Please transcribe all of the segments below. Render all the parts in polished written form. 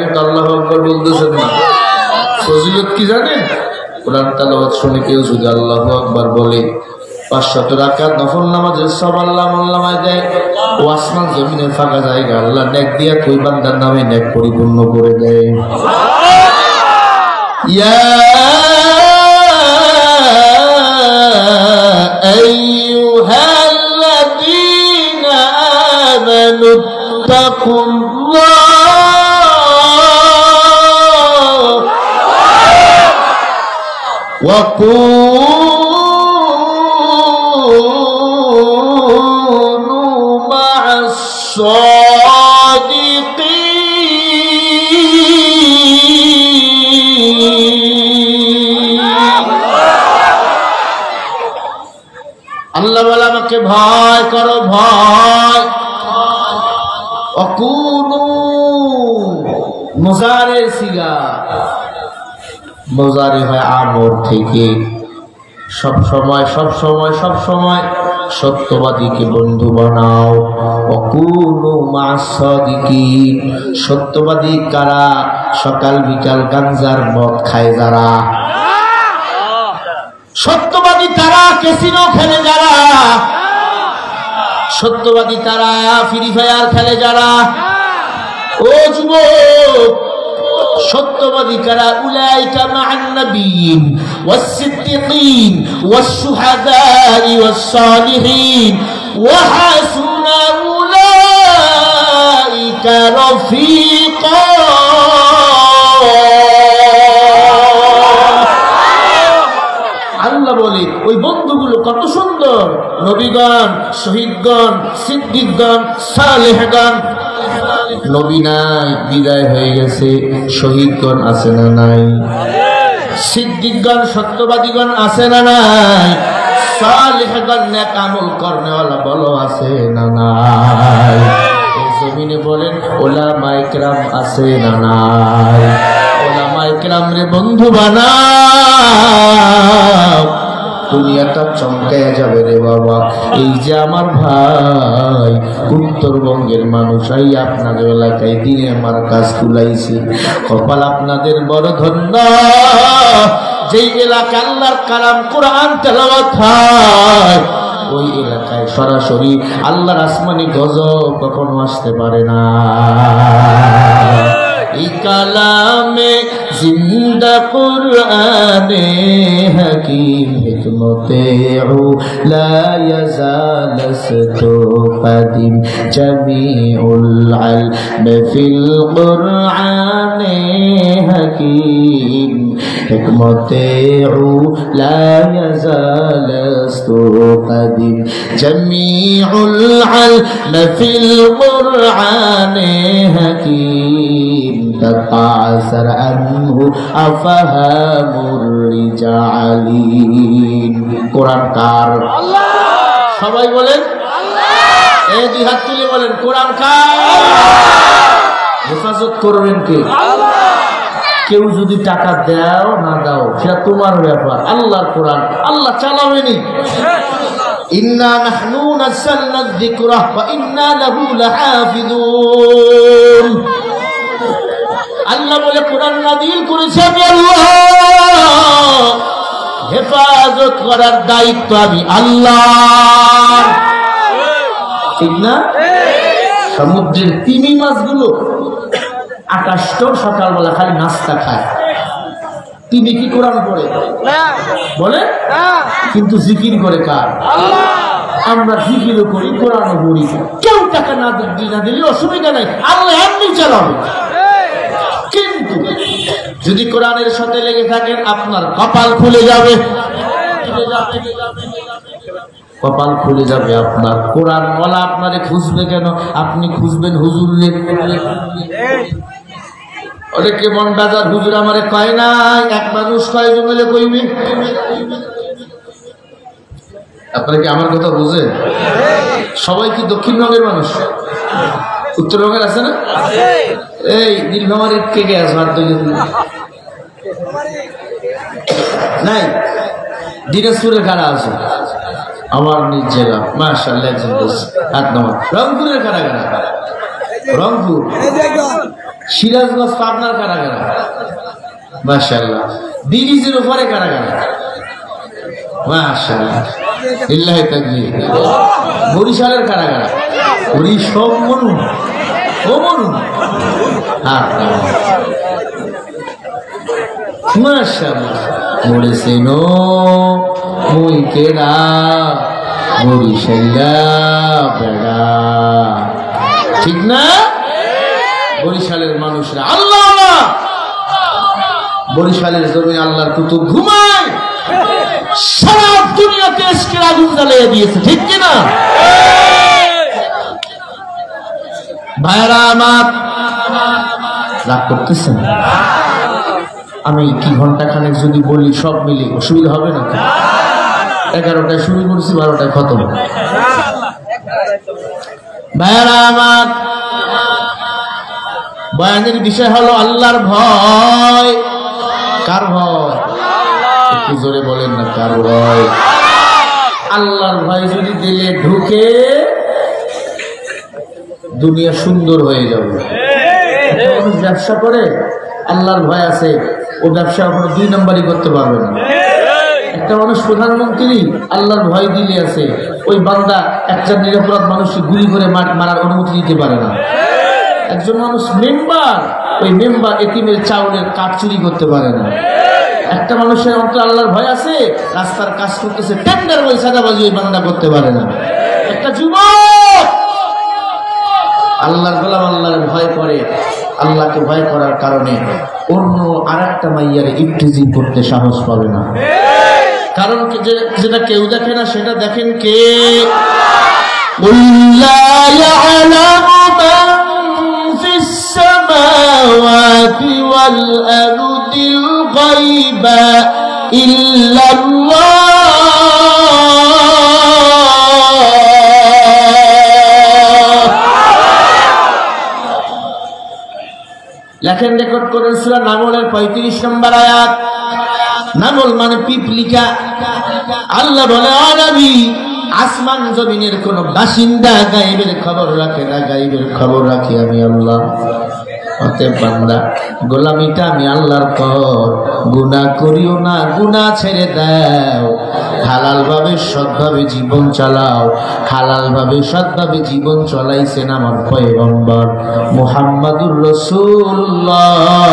কিন্তু আল্লাহু আকবার বলতেছেন না। ফজিলত কি জানেন? কোরআন তেলাওয়াত শুনে কেউ যদি আল্লাহু আকবার বলে 500 রাকাত নফল নামাজের সব আল্লাহ মোল্লামায় দেয়। ও আসমান জমিনের ফাঁকা জায়গা আল্লাহ নেক দিয়া তুই বান্দার নামে নেক পরিপূর্ণ করে দেয়। ইয়া আইয়ুহাল্লাযীনা আমানু তাকুল্লাহ ওয়া কুনু মা'আস সাদিকিন। আল্লাহ বলে আমাকে ভয় করো, ভয়। অকুনু মুজারে সিগা, মুজারে হয় আমর থেকে। সব সময় সত্যবাদীকে বন্ধু বানাও। অকুনু মা'আস সাদিকিন, সত্যবাদী কারা? সকাল বিকাল গাঞ্জার মদ খায় যারা। সত্যবাদী তারা ক্যাসিনো খেলে যারা। সত্যবাদী তারা ফ্রি ফায়ার খেলে যারা। ও যুবক, সত্যবাদী কারা? উলাইকা মা'আন নাবিয়্যিন ওয়াস সিদ্দীকিন ওয়াস শুহাদা'i ওয়াস সালিহিন ওয়া হাসুনা উলাইকা রাফীকা। আল্লাহ বলে ওই বন্ধুগুলো কত সুন্দর। নবীগণ, শহীদগণ, সিদ্দিকগণ, সালেহগণ। নবী নাই, বিদায় হয়ে গেছে। শহীদগণ আছে না নাই? সিদ্দিকগণ, সত্যবাদীগণ আছে না নাই? সালেহগণ, নেক আমল করনেওয়ালা বলো আছে না নাই? এই জমিনে বলেন উলামায়ে কেরাম আছে না নাই? উলামায়ে কেরাম রে বন্ধু বানাও, দুনিয়াটা চমকাইয়া যাবে রে বাবা। এই যে আমার ভাই উত্তরবঙ্গের মানুষ, এই আপনাদের এলাকায় দিনে আমার কাজ তুলাইছে। কপাল আপনাদের বড় ধন্য, যেই এলাকা আল্লাহর কালাম কোরআন তেলাওয়াত হয়, ওই এলাকায় সরাসরি আল্লাহর আসমানি গজব কখনো আসতে পারে না। এই কালামে জিন্দা কুরআনে হাকিম হিকমতে লা ইয়াজালাসতু কাদিম জামিউল ইলম ফিল কুরআনে হাকিম হিকমতে লা ইয়াজালাসতু কাদিম জামিউল ইলম ফিল কুরআনে হাকিম تتعاثر عنه أفهام الرجالين। কোরআন কার? আল্লাহ। সবাই বলেন আল্লাহ। এই দুই হাত তুলে বলেন কোরআন কার? হেফাজত করবেন কে? আল্লাহ। কেউ যদি টাকা দাও না দাও সেটা তোমার ব্যাপার। আল্লাহর কোরআন আল্লাহ চালাবেনি। ইন্না নাহনু নাযালনা যিকরা ওয়া ইন্না লাহু লাহাফিজুন। আল্লাহ বলে কোরআন নাযিল করেছে আমি আল্লাহ, হেফাজত করার দায়িত্ব আমি আল্লাহ। ঠিক না? সমুদ্রের তিমি মাছগুলো 28টাও সকালবেলা খালি নাস্তা খায়। তিমি কি কোরআন পড়ে? বলে কিন্তু জিকির করে কার? আল্লাহ। আমরা জিকিরও করি, কোরআনও পড়ি। কেউ টাকা না দিলে অসুবিধা নাই, আল্লাহ এমনি চালাবে। কিন্তু যদি কোরআনের সাথে লেগে থাকেন আপনার কপাল খুলে যাবে, কপাল খুলে যাবে আপনার। কোরআন বলা আপনারে খুঁজবে কেন? আপনি খুঁজবেন হুজুর। অনেকে মন বাজার হুজুর আমারে কয় না, এক মানুষ কয়জন মিলে কইবে। আপনারা কি আমার কথা বুঝেন? সবাই কি দক্ষিণবঙ্গের মানুষ? উত্তরবঙ্গের আছে না? এই নীলফামারীর কে কে আছে? নাই। দিনাজপুরের কারা আছে? আমার নিজ জেলা মাশাআল্লাহ একজন হাত নামা। রংপুরের কারা কারা? রংপুর সিরাজগঞ্জ পাবনার কারাগার, মাশাআল্লাহ। ব্রিজের উপরে কারাগার, মাশাআল্লাহ, লিল্লাহি তাকবীর। বরিশালের কারাগার, সব মনু ও মনু, মাশাআল্লাহ। বলেছেন মুই কেডা বরিশাইলা বেড়া, ঠিক না? বরিশালের মানুষরা আল্লাহ, বরিশালের জমি আল্লাহর কুতুব ঘুমায়, সারা দুনিয়াতে ইশকের আগুন জ্বালিয়ে দিয়েছে, ঠিক কিনা? ভাইরা আমার, রাগ করতেছেন? আমি কি ঘন্টা খানেক যদি বলি সব মিলে অসুবিধা হবে না? 11টায় শুরু করছি, 12টায় খতম। ভাইরা আমার, বয়ানের বিষয় হলো আল্লাহর ভয়। কার ভয়? একটু জোরে বলেন না, কার ভয়? আল্লাহর ভয় যদি দিলে ঢুকে, দুনিয়া সুন্দর হয়ে যাবে। মানুষ ব্যবসা করে, আল্লাহর ভয় আছে, ও ব্যবসা কোনো 2 নম্বরই করতে পারবে না। একটা মানুষ প্রধানমন্ত্রী, আল্লাহর ভয় দিলে আছে, ওই বান্দা একটা নিরপরাধ মানুষকে গুলি করে মারার অনুমতি দিতে পারে না। একজন মানুষ মেম্বার, ওই মেম্বার এতিমের চাউলের কাঠ চুরি করতে পারে না। একটা মানুষের অন্তর আল্লাহর ভয় আছে, রাস্তার কাজ করতেছে, টেন্ডার ওই সাদাবাজি ওই বান্দা করতে পারে না। একটা যুবক আল্লাহর গোলাম, আল্লাহর ভয় করে, আল্লাহকে ভয় করার কারণে অন্য আরেকটা মাইয়ার ইফতিজি করতে সাহস পাবে না। কারণ যেটা কেউ দেখে না, সেটা দেখেন কে? السماوات والأرض الغيب إلا الله লেখেন রেকর্ড করেন সূরা নামলের 35 নম্বর আয়াত। নামল মানে পিপলিকা। আল্লাহ বলে, ও নবী, আসমান জমিনের কোন বাসিন্দা গায়েবের খবর রাখে না, গায়েবের খবর রাখি আমি আল্লাহ। অতএব বান্দা, গোলামিটা আমি আল্লাহর কর, গুনাহ করিও না, গুনাহ ছেড়ে দাও, হালাল ভাবে সৎভাবে জীবন চালাও। হালাল ভাবে সৎভাবে জীবন চলাইছেন আমার পয়গম্বর মুহাম্মাদুর রাসূলুল্লাহ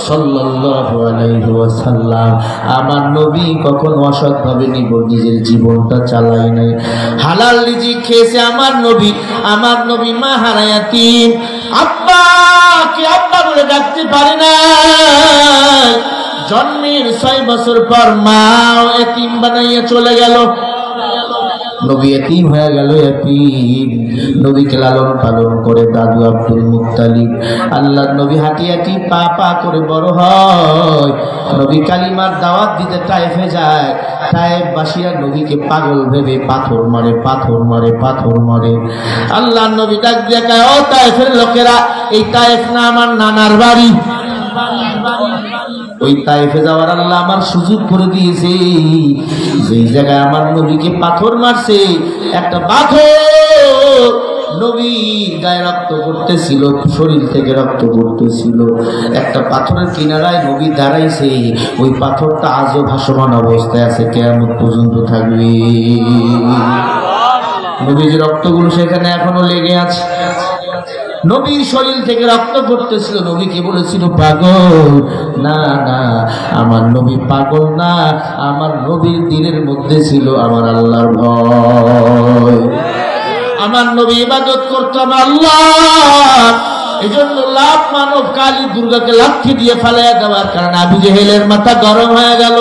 সাল্লাল্লাহু আলাইহি ওয়াসাল্লাম। আমার নবী কখনো অসৎভাবে নিজের জীবনটা চালাই নাই, হালাল রিজিক খেয়েছে আমার নবী। আমার নবী মা হারায়াতিম, আব্বাকে আব্বা বলে ডাকতে পারে না। জন্মের 6 বছর পর মাও এতিম বানাইয়া চলে গেল। নবী এতিম হয়ে গেল, এতিম। নবীকে লালন পালন করে দাদু আব্দুল মুত্তালিব। আল্লাহর নবী হাঁটি হাঁটি পা পা করে বড় হয়। নবী কালিমার দাওয়াত দিতে তায়েফে যায়। তায়েফবাসীরা নবীকে পাগল ভেবে পাথর মারে, পাথর মারে, পাথর মারে। আল্লাহর নবী ডাক দিয়ে কয়, ও তায়েফের লোকেরা, এই তায়েফ না আমার নানার বাড়ি। ওই তায়েফে যাওয়ার আল্লাহ আমার সুযোগ করে দিয়েছে। যেই জায়গায় আমার নবীকে পাথর মারছে, একটা পাথর নবীর গায়ে রক্ত পড়তেছিল, শরীর থেকে রক্ত পড়তেছিল। একটা পাথরের কিনারায় নবী দাঁড়াইছে। ওই পাথরটা আজও ভাসমান অবস্থায় আছে, কিয়ামত পর্যন্ত থাকবে। নবীর রক্তগুলো সেখানে এখনো লেগে আছে। নবীর শরীর থেকে রক্ত পড়তেছিল। নবীকে বলেছিল পাগল। না না, আমার নবী পাগল না, আমার নবীর দিলের মধ্যে ছিল আমার আল্লাহর ভয়। আমার নবী ইবাদত করতো আমার আল্লাহ। এজন্য লাভ মানব কালী দুর্গাকে লাঠি দিয়ে ফালাইয়া দেওয়ার কারণে আবু জেহেলের মাথা গরম হয়ে গেল।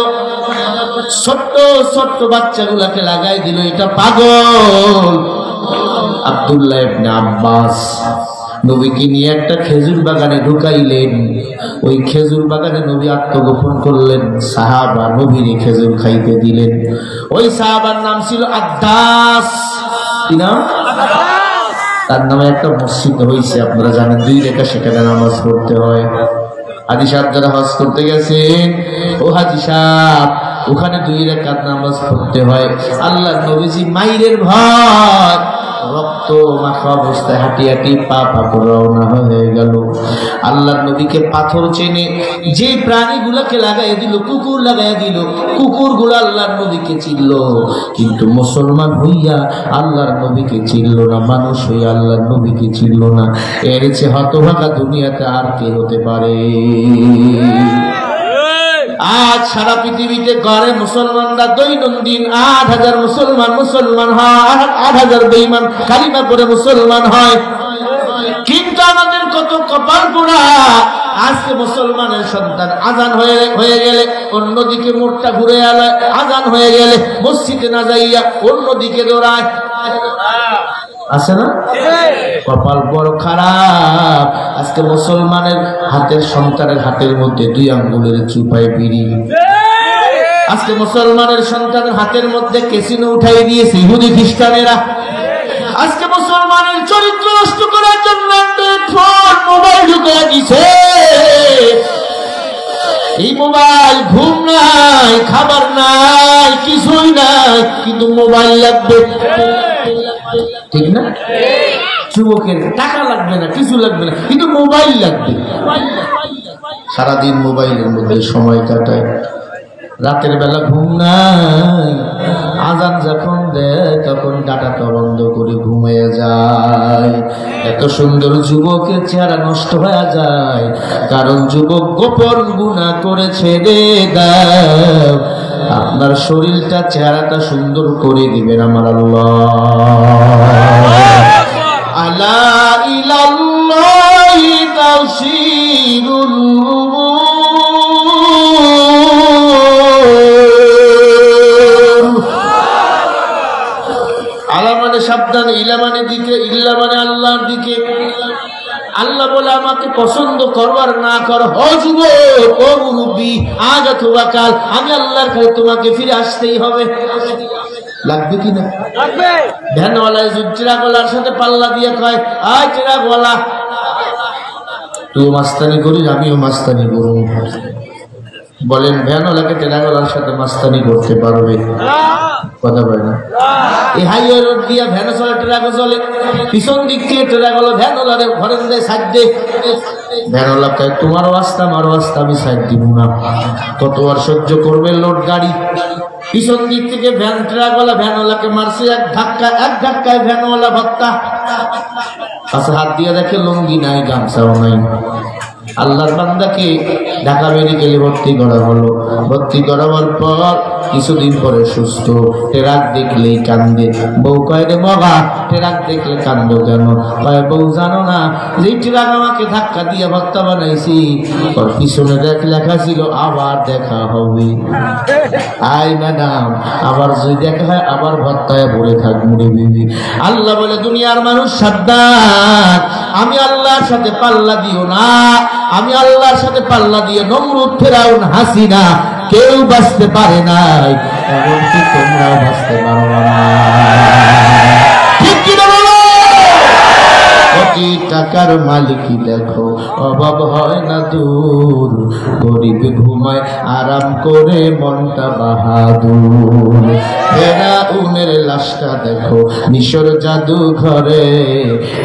ছোট্ট ছোট্ট বাচ্চাগুলাকে লাগাই দিল, এটা পাগল। আব্দুল্লাহ ইবনে আব্বাস নবীকে নিয়ে একটা খেজুর বাগানে ঢুকাইলেন। ওই খেজুর বাগানে নবী আত্মগোপন করলেন। সাহাবা নবীরে খেজুর খাইতে দিলেন। ওই সাহাবার নাম ছিল আদ্দাস। কি নাম? তার নামে একটা মসজিদ হয়েছে, আপনারা জানেন, 2 রেখা সেখানে নামাজ পড়তে হয়। হাজী সাহেব যারা হজ করতে গেছেন, ও হাজী সাহেব, ওখানে 2 রাকাত নামাজ পড়তে হয়। আল্লাহ নবীজি মাইরের ভয় রক্ত মাখা অবস্থায় হাঁটি হাঁটি পা করে রওনা হয়ে গেল। আল্লাহর নবীকে পাথর চেনে যে প্রাণীগুলাকে লাগাই দিল, কুকুর লাগাই দিল, কুকুরগুলো আল্লাহর নবীকে চিনল, কিন্তু মুসলমান হইয়া আল্লাহর নবীকে চিনল না, মানুষ হইয়া আল্লাহর নবীকে চিনল না। এর চেয়ে হতভাগা দুনিয়াতে আর কে হতে পারে? আজ সারা পৃথিবীতে গড়ে মুসলমানরা দৈনন্দিন ৮,০০০ মুসলমান হয়, ৮,০০০ বেঈমান কালিমা পড়ে মুসলমান হয়। কিন্তু আমাদের কত কপাল পোড়া, আজকে মুসলমানের সন্তান আজান হয়ে গেলে অন্যদিকে মোড়টা ঘুরে এলে, আজান হয়ে গেলে মসজিদে না যাইয়া অন্যদিকে দৌড়ায়। আছে না? কপাল বড় খারাপ। আজকে মুসলমানের হাতের সন্তানের হাতের মধ্যে 2 আঙ্গুলের চুপায় বিড়ি। আজকে মুসলমানের সন্তানের হাতের মধ্যে কেসিনো উঠাই দিয়েছে ইহুদি খ্রিস্টানেরা। আজকে মুসলমানের চরিত্র নষ্ট করার জন্য ফোন মোবাইল ঢুকে দিছে। এই মোবাইল, ঘুম নাই, খাবার নাই, কিছুই নাই, কিন্তু মোবাইল লাগবে, ঠিক না? যুবকের টাকা লাগবে না, কিছু লাগবে না, কিন্তু মোবাইল লাগবে। সারাদিন মোবাইলের মধ্যে সময় কাটায়, রাতের বেলা ঘুম নাই, আজান যখন দেয় তখন ডাটাটা বন্ধ করে ঘুমিয়ে যায়। এত সুন্দর যুবকের চেহারা নষ্ট হয়ে যায়, কারণ যুবক গোপন গুনাহ করেছে রে। দাও আপনার শরীরটা, চেহারাটা সুন্দর করে দিবেন আমার আল্লাহ। আলা ইলাল্লাহি তাওসিরুল আলা মানে সাবধান, ইলা মানে দিকে, ইল্লা মানে আল্লাহর দিকে। আল্লাহ বলে আমাকে পছন্দ করবার না কর, ও যুবক, ও মুরব্বী, আজ অথবা কাল আমি আল্লাহর কাছে তোমাকে ফিরে আসতেই হবে। লাগবে কিনা? লাগবে। ভ্যানওয়ালায় চিরাগলার সাথে পাল্লা দিয়ে কয়, আয় চিরাগওয়ালা, তুই মাস্তানি করিস, আমিও মাস্তানি করব। বলেন ভ্যানওয়ালাকে চিরাগলার সাথে মাস্তানি করতে পারবে? কথা বলে না। এই হাইওয়ে রোড দিয়ে ভ্যান চলে, ট্রাকও চলে, পিছন দিক থেকে ট্রাকগুলো ভ্যানওয়ালারে ঘরের দেয় সাইড দে। ভ্যানওয়ালা কয়, তোমারও রাস্তা আমারও রাস্তা, আমি সাইড দিব না। কত আর সহ্য করবে লোড গাড়ি? পিছন দিক থেকে ভ্যান ট্রাকওয়ালা ভ্যানওয়ালাকে মারছে এক ধাক্কায় ভ্যানওয়ালা ভত্তা। আচ্ছা, হাত দিয়ে দেখে লুঙ্গি নাই, গামছাও নাই। আল্লাহর বান্দাকে ঢাকা মেডিকেলে ভর্তি করা হলো। ভর্তি করাবার পর কিছুদিন পরে সুস্থ। ট্রাক দেখলেই কান্দে। বউ কয়, রে বাবা, ট্রাক দেখলে কান্দো কেন? কয়, বউ জানো না যে ট্রাক আমাকে ধাক্কা দিয়ে ভত্তা বানাইছি, ওর পিছনে লেখা ছিল আবার দেখা হবে। আই ম্যাডাম, আবার যদি দেখা হয় আবার ভত্তায় ভরে থাকবো রে বিবি। আল্লাহ বলে, দুনিয়ার মানুষ সাবধান, আমি আল্লাহর সাথে পাল্লা দিও না। আমি আল্লাহর সাথে পাল্লা দিয়ে নমরুদ, ফেরাউন, হাসিনা কেউ বাঁচতে পারে নাই, এমনকি তোমরাও বাঁচতে পারো না। ঠিক কিনা বলো? কোটি টাকার মালিকই দেখো, অভাব হয় না দূর, গরিব ঘুমায় আরাম করে মনটা বাহাদুর। ফেরাউনের লাশটা দেখো মিশর জাদু ঘরে,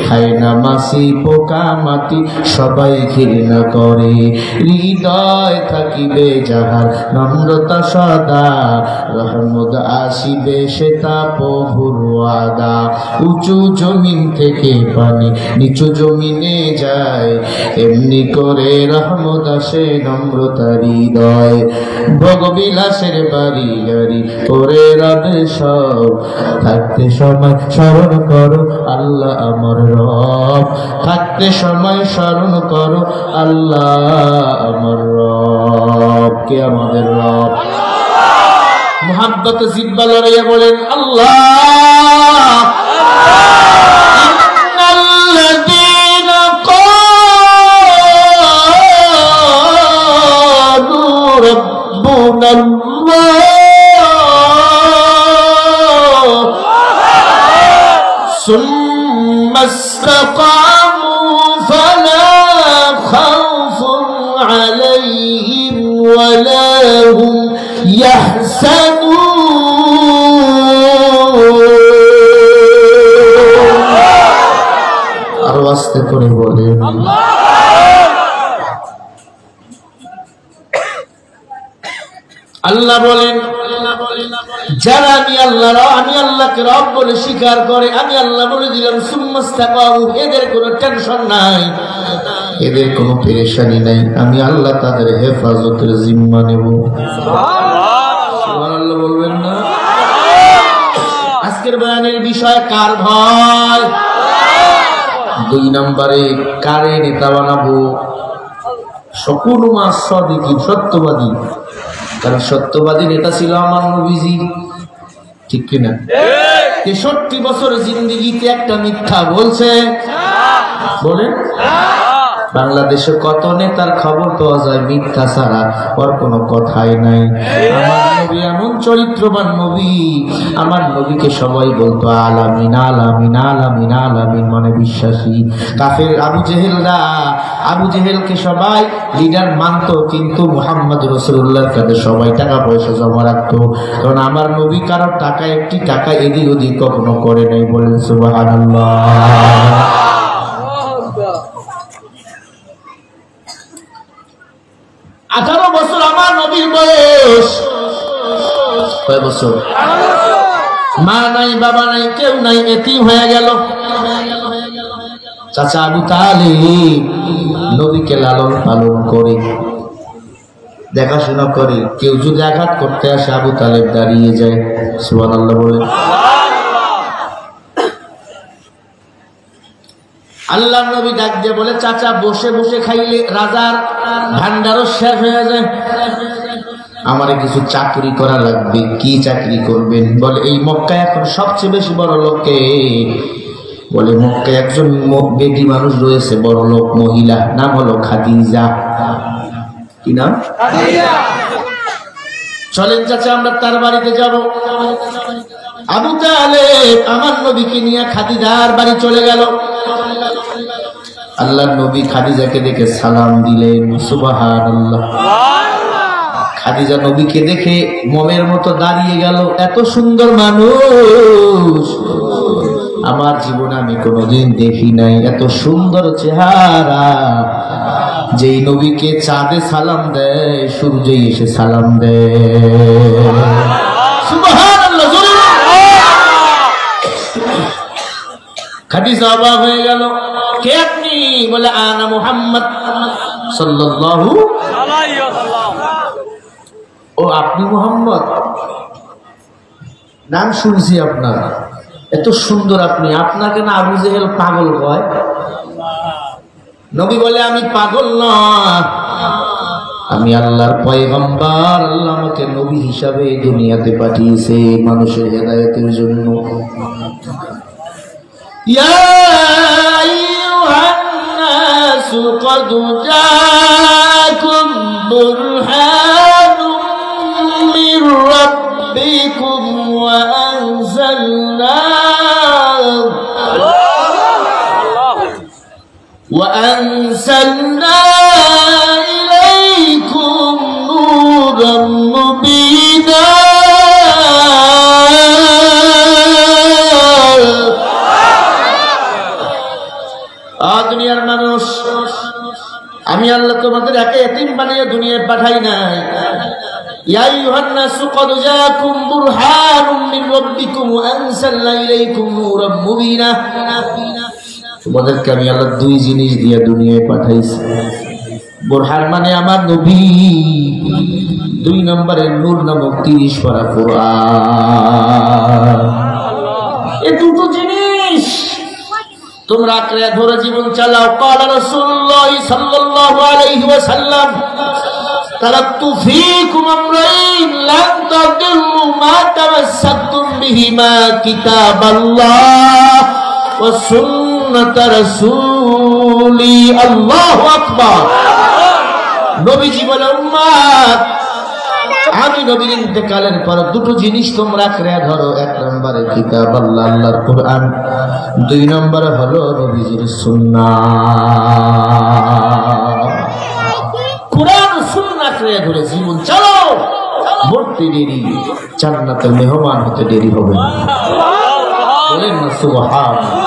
খায় না মাছি পোকা মাটি, সবাই ঘৃণা করে। হৃদয় থাকিবে যাহার নম্রতা সদা, রহমত আসিবে সে তা প্রভুর ওয়াদা। উঁচু জমিন থেকে পানি নিচু জমিনে যায়, এমনি করে রহমত আসে নম্রতা হৃদয়। ভোগবিলাসের বাড়ি গাড়ি করে রবে সব, থাকতে সময় স্মরণ করো আল্লাহ আমার রব। থাকতে সময় স্মরণ করো আল্লাহ আমার রব। কে আমাদের রব? মুহাব্বত জিব্বা লড়াইয়া বলেন আল্লাহ। ربنا الله ثم استقاموا فلا خوف عليهم ولا هم يحزنون আল্লাহ বলেন যারা আমি আল্লাহকে রব বলে স্বীকার করে, আমি আল্লাহ বলে দিলাম সুম্মাস্তাকামু, এদের কোনো টেনশন নাই, এদের কোনো পেরেশানি নাই, আমি আল্লাহ তাদের হেফাজতের জিম্মা নেব। সুবহানাল্লাহ বলবেন না? আজকের বয়ানের বিষয় কার ভয়? 2 নম্বরে কারে নেতা বানাবো? সকলু মা সাদিকিন, সত্যবাদী। কারণ সত্যবাদী নেতা ছিল আমার নবীজি, ঠিক কিনা? 63 বছর জিন্দেগিতে একটা মিথ্যা বলছে, বলেন? বাংলাদেশে কত নেতার খবর পাওয়া যায় মিথ্যা ছাড়া, ওর কোনো কথাই নাই। আমার নবী এমন চরিত্রবান নবী, আমার নবীকে সবাই বলতো আলামিন আলামিন আলামিন আলামিন, মানে বিশ্বাসী। কাফের আবু জেহেলকে সবাই লিডার মানতো, কিন্তু মুহাম্মদ রাসূলুল্লাহর কাছে সবাই টাকা পয়সা জমা রাখতো, কারণ আমার নবী কারোর টাকা একটি টাকা এদিক ওদিক কখনো করে নাই। বলেন সুবহানাল্লাহ। 18 বছর আমার নবীর বয়স। কয় বছর? মা নাই, বাবা নাই, কেউ নাই, এতিম হয়ে গেল। চাচা আবু তালিব নবীকে লালন পালন করে, দেখাশোনা করে। কেউ যদি আঘাত করতে আসে, আবু তালিব দাঁড়িয়ে যায়। সুবহানাল্লাহ বলে। আল্লাহ নবী ডাক দিয়ে বলে, চাচা বসে বসে খাইলে রাজার ভান্ডারও শেষ হয়ে যায়, আমারে কিছু চাকরি করা লাগবে। কি চাকরি করবেন? বলে এই মক্কায় এখন সবচেয়ে বেশি বড় লোককে, বলে মক্কায় একজন বেটি মানুষ রয়েছে, বড় লোক মহিলা, নাম হলো খাদিজা। কি নাম? চলেন চাচা আমরা তার বাড়িতে যাব। আবু তালেব আমার নবীকে নিয়ে খাদিজার বাড়ি চলে গেল। আল্লাহর নবী খাদিজাকে দেখে সালাম দিলেন। সুবহানাল্লাহ। খাদিজা নবীকে দেখে মোমের মতো দাঁড়িয়ে গেল। এত সুন্দর মানুষ আমার জীবনে আমি কোনোদিন দেখি নাই, এত সুন্দর চেহারা। যেই নবীকে চাঁদে সালাম দেয়, সূর্যই এসে সালাম দেয়। সুবহানাল্লাহ। খাদিজা অবাক হয়ে গেল। কে আপনি? বলে আনা মুহাম্মদ সাল্লাল্লাহু আলাইহি ওয়াসাল্লাম। ও আপনি মুহাম্মদ? নাম শুনছি আপনার, এত সুন্দর আপনি, আপনাকে না আবু জেহেল পাগল কয়? নবী বলে আমি পাগল না, আমি আল্লাহর পয়গম্বর। আল্লাহ আমাকে নবী হিসাবে দুনিয়াতে পাঠিয়েছে মানুষের হেদায়েতের জন্য। ইয়া আইয়ুহান নাসু ক্বাদ জাআকুম বুরহানুম মির রাব্বিকুম ওয়া أنزلنا إليكم نورا مبينا দুনিয়ার মানুষ, আমি আল্লাহ তোমাদের একে এতিম বানিয়ে দুনিয়ায় পাঠাই নাই। ইয়া আইয়ুহান নাসু ক্বাদ জাআকুম বুরহানুম মির রাব্বিকুম ওয়া আনজালনা ইলাইকুম নূরাম মুবিনা। তোমাদেরকে আমি আল্লাহ 2 জিনিস দিয়ে দুনিয়ায় পাঠাইছি। বুরহান মানে আমার নবী, 2 নম্বরে নূর নামক 30 পারা কোরআন। এই দুটো জিনিস তোমরা আঁকড়ে ধরে জীবন চালাও। ক্বালা রাসূলুল্লাহ সাল্লাল্লাহু আলাইহি ওয়াসাল্লাম তারাকতু ফীকুম আমরাইন লান তাদিল্লু মা তামাসসাকতুম বিহিমা কিতাবাল্লাহ ওয়া সুন্নাত রাসূলি। আল্লাহু আকবার। নবীজি বলে উম্মত, আমি নবীর ইন্তেকালের পর 2 জিনিস তোমরা আঁকড়ে ধরো। 1 নম্বরে কিতাব আল্লাহ, আল্লাহর কোরআন। 2 নম্বরে হলো নবীজির সুন্নাহ। কোরআন ও সুন্নাহ আঁকড়ে ধরে জীবন চলো, মরতে দেরি, জান্নাতের মেহমান হতে দেরি হবে না। বলেন না সুবহানাল্লাহ।